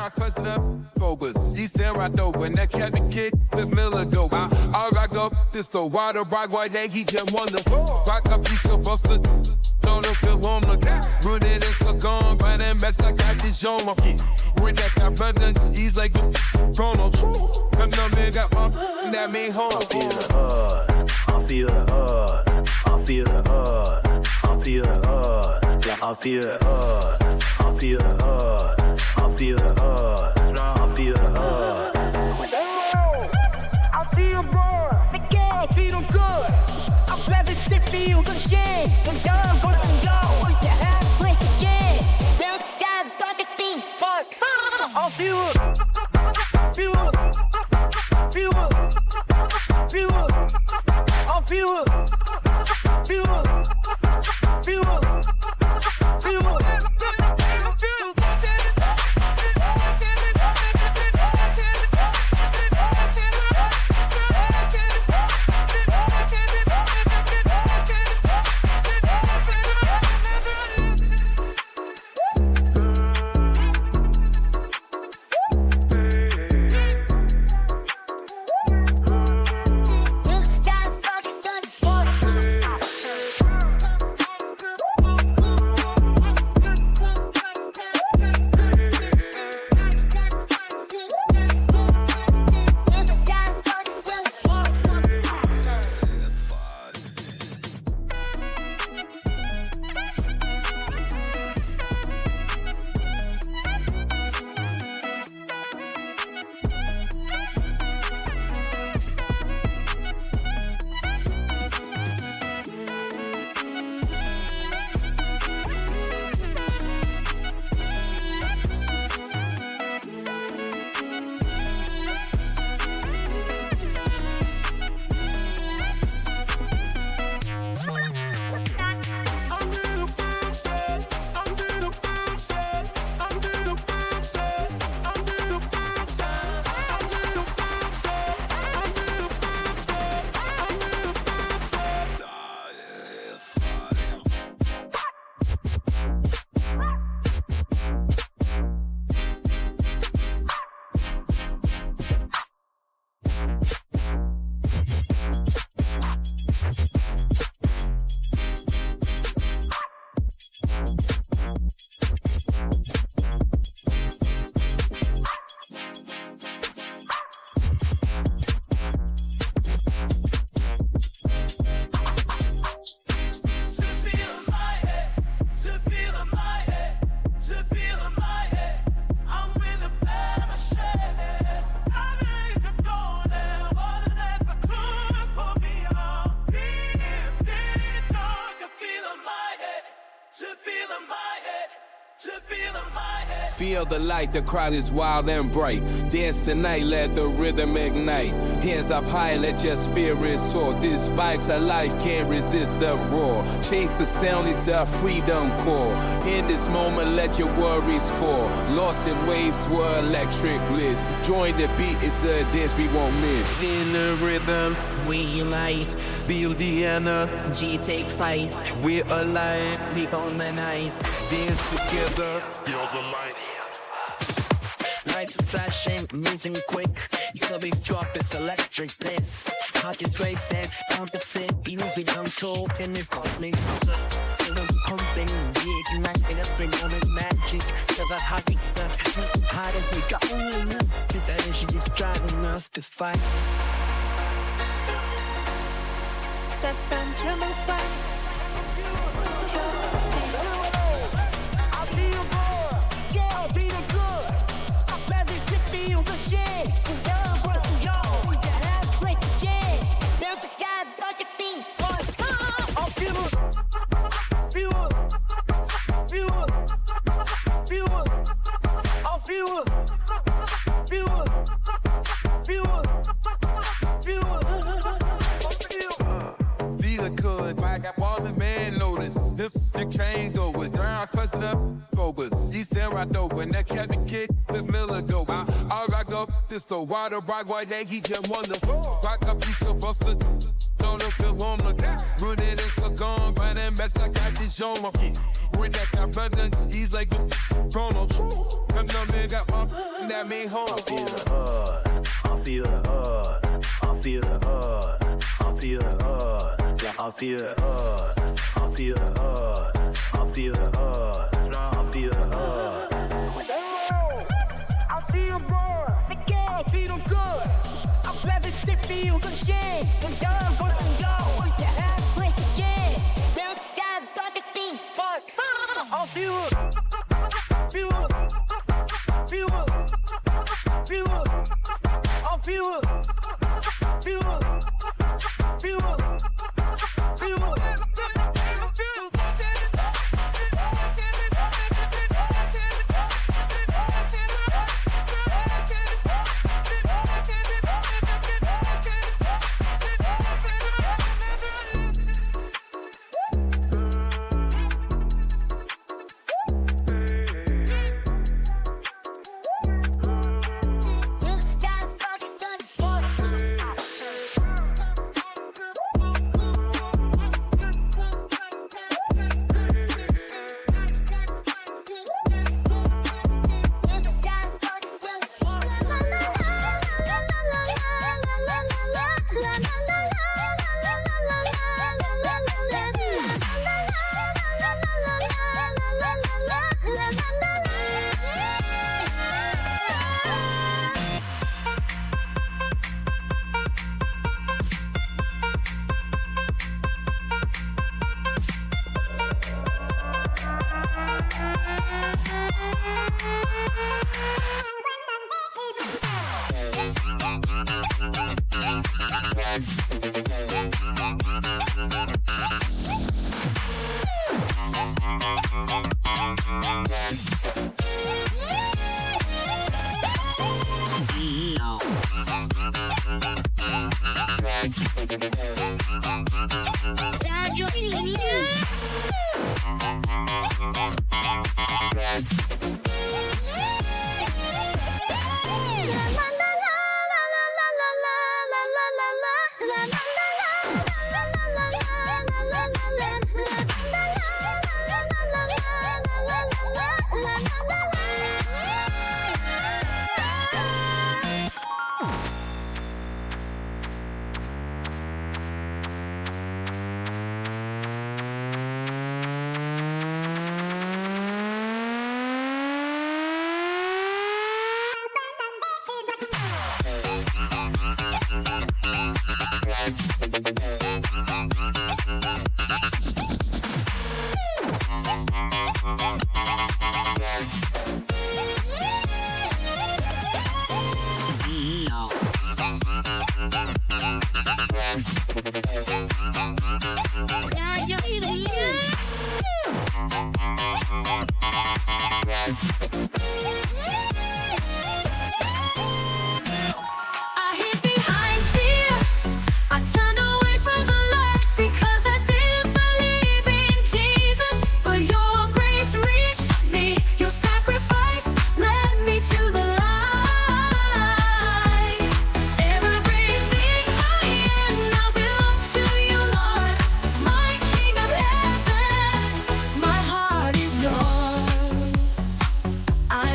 down, touching up, focus. East and right over, and that can't be kicked, the Miller go. I rock up this the water, rock white Yankee, just wonder. Rock up, you supposed to. Don't look at woman, rooted in so gone, but that match like I just shown my kid. With that kind of brother, he's like a chrono. Come on, man, got my that mean home. I feel the hurt, I feel the hurt, I feel the hurt, I feel the hurt, I feel the hurt, I feel the hurt, I feel the hurt, I feel the hurt. I feel good, yeah, feel good. I'm glad to feel the shit. The dog gonna go with your ass like again. Don't stop, but the thing, fuck. I feel it, feel it, feel it, feel it, I feel it, feel it, feel it, feel it. Feel the light, the crowd is wild and bright. Dance tonight, let the rhythm ignite. Hands up high, let your spirit soar. This bite's a life, can't resist the roar. Change the sound into a freedom core. In this moment, let your worries fall. Lost in waves were electric bliss. Join the beat, it's a dance we won't miss. In the rhythm, we unite. Feel the energy, take flight. We're alive, we on the night. dance together. Lights flashing, moving quick. Your big drop, it's electric bliss. Heart is racing, counterfeit, using control, and it's cosmic. Rhythm pumping, reigniting every moment magic. Cause our heart beat the harder we go. This energy is driving us to fight. Step into the fight. I feel good, yeah, feel good. I'm glad to feel the shit. The dog gonna go with your ass like again. Don't be scared, but the thing, fuck. I feel it, feel it, feel it, feel it, I feel it, feel it, feel it, feel it. Feeling good, I got all the man notice. Hip, the change overs, down, touching up, focus. East and right over, and that can't be kicked, the Miller go. I rock up this the water, rock white Yankee, just wonder. Rock up, you supposed to. Don't look at woman, rooted in so gone, but that match like I just shown my kid. With that kind of brother, he's like a chrono. Come on, man, got one. That mean home. I feel the earth. I feel the earth. I feel the earth. I feel the earth. I feel the earth. I feel the earth. I feel the earth. I feel the earth. I feel good. I feel good. I'm glad to feel the shit. The dog on the yard with the ass like a kid. Bounce down, thought the thing. Fuck. I feel it. Feel it. Feel it. Feel it. I feel it. Feel it. Feel it. Feel it. I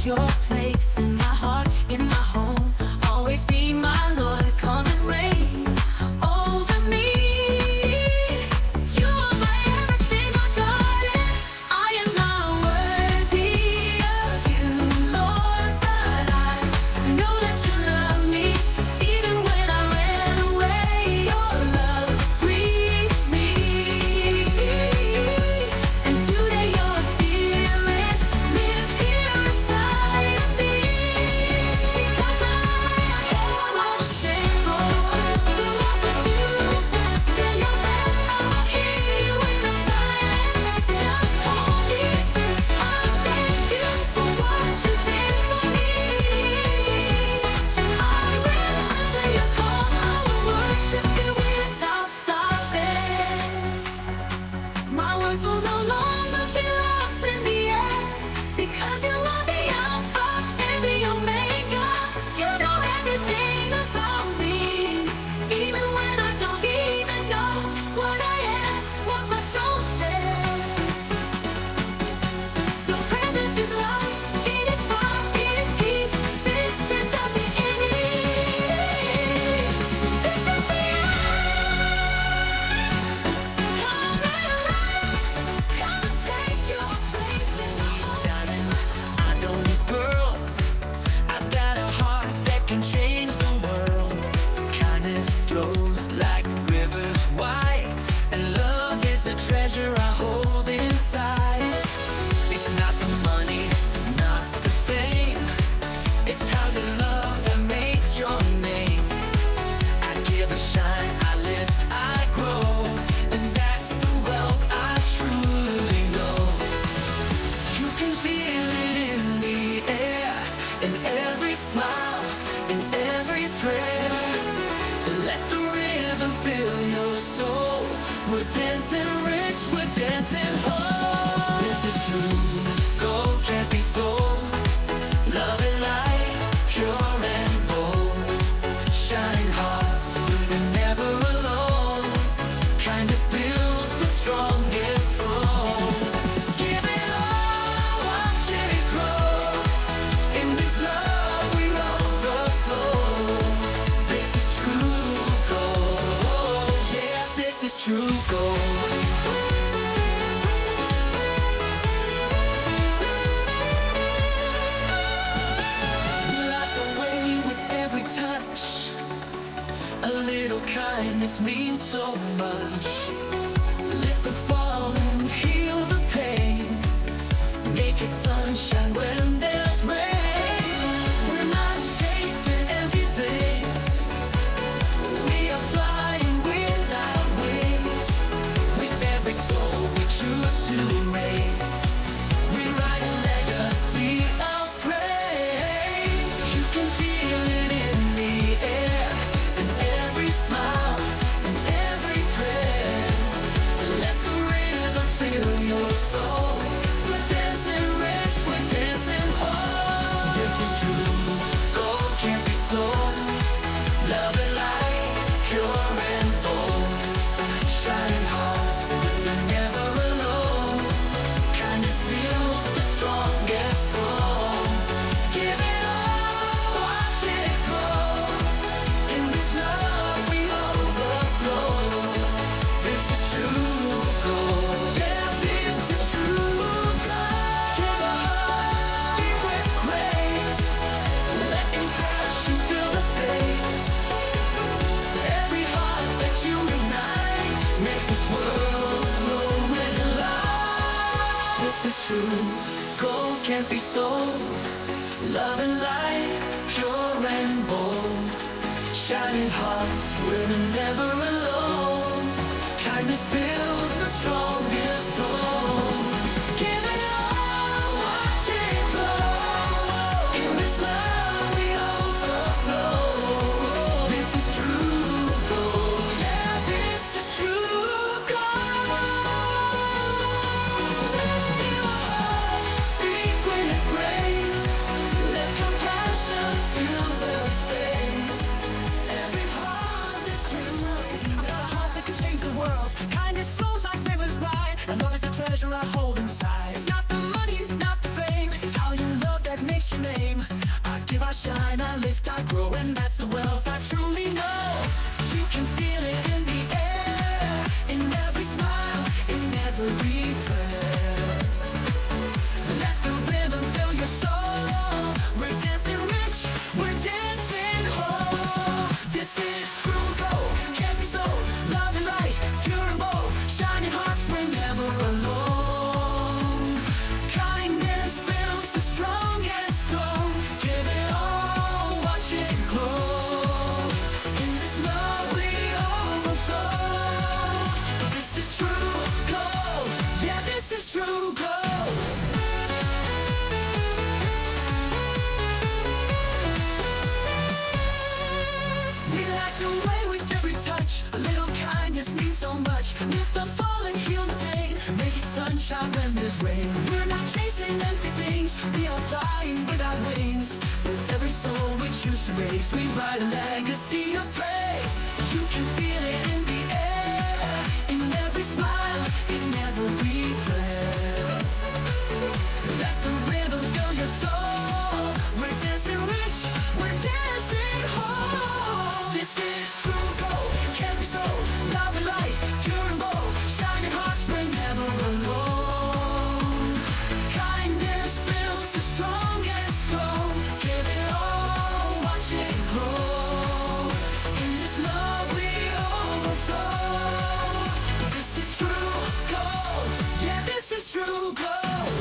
take your place in my heart, in my home. Always be my Lord, come and reign over me. You are my everything, my God, and I am not worthy of you, Lord, but I know that you love me. Even when I ran away, your love reached me. And today your spirit lives here inside of me. Because I am unshakable to walk with you. Feel your breath, I'll hear you in the silence. Just hold me. I thank you for what you did for me. I will answer your call. I will worship you without stopping. My words will no longer be lost in the air. Because you are the Alpha and the Omega. You know everything about me. Even when I don't even know what I am, what my soul says. Your presence is love, it is power, it is peace. This is the beginning. This is the come and take your place in my heart. Diamonds, I don't need pearls. I've got a heart that can change the world. Kindness flows like rivers wide, and love is the treasure I hold inside. It's not the money, not the fame. It's how you love that makes your name. I give and shine, I lift, I grow, and that's the wealth I truly know. You can feel it in the air, in every smile, in every prayer. Let the rhythm fill your soul. We're dancing rich, we're dancing whole. This is true, gold can't be sold. Love and light, pure and bold. Shining hearts, we're never alone. Kindness builds the strongest soul. Give it all, watch it grow. In this love we overflow. This is true gold. Yeah, this is true gold. Light the way with every touch. A little kindness means so much. Lift the fallen, heal the pain. Make it sunshine when there's rain. We're not chasing empty things. We are flying without wings. With every soul we choose to raise, we write a legacy of praise. You can feel it in the air, in every smile, in every prayer. Let the rhythm fill your soul. We're dancing rich, we're dancing whole. This is true, gold can't be sold. Love and light, pure and bold. Shining hearts, we're never alone. Kindness builds the strongest soul. Give it all, watch it grow. In this love we overflow. This is true gold. Yeah, this is true gold. Give a heart, speak with grace. Let compassion fill the space. Every heart that you ignite makes this world glow with light. This is true, gold can't be sold. Love and light, pure and bold. Shining hearts, we're never alone. Kindness builds the strongest soul. Give it all, watch it grow. In this love we overflow. This is true gold. Yeah, this is true gold. Your heart, speak with grace. Let compassion fill the space. Every heart that you name. I give, I shine, I lift, I grow, and that's the wealth I truly know. You can feel it in the air, in every smile, in every prayer. Let the rhythm fill your soul. We're dancing rich, we're dancing whole. This is true gold, can't be sold. Love and light, pure and bold. Shining hearts, we're never alone. Kindness builds the strongest throne. Give it all, watch it glow. In this love we overflow. This is true gold, yeah, this is true gold. We light the way with every touch. A little kindness means so much. Lift the fall and heal the pain. Make it sunshine when there's rain. We're not chasing empty things. We are flying without wings. With every soul we choose to raise, we write a legacy of praise. You can feel it in the air, in every smile, in every prayer. Let the rhythm fill your soul. We're dancing rich, we're dancing whole. This is true gold, can't be sold. Love and light, pure and bold. Shining hearts, we're never alone. Kindness builds the strongest throne. Give it all, watch it grow. In this love we overflow. This is true gold, yeah, this is true gold.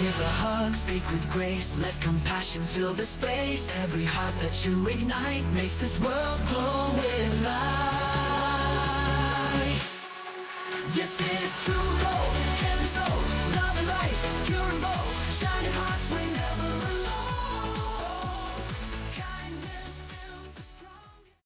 Give a hug, speak with grace, let compassion fill the space. Every heart that you ignite makes this world glow away.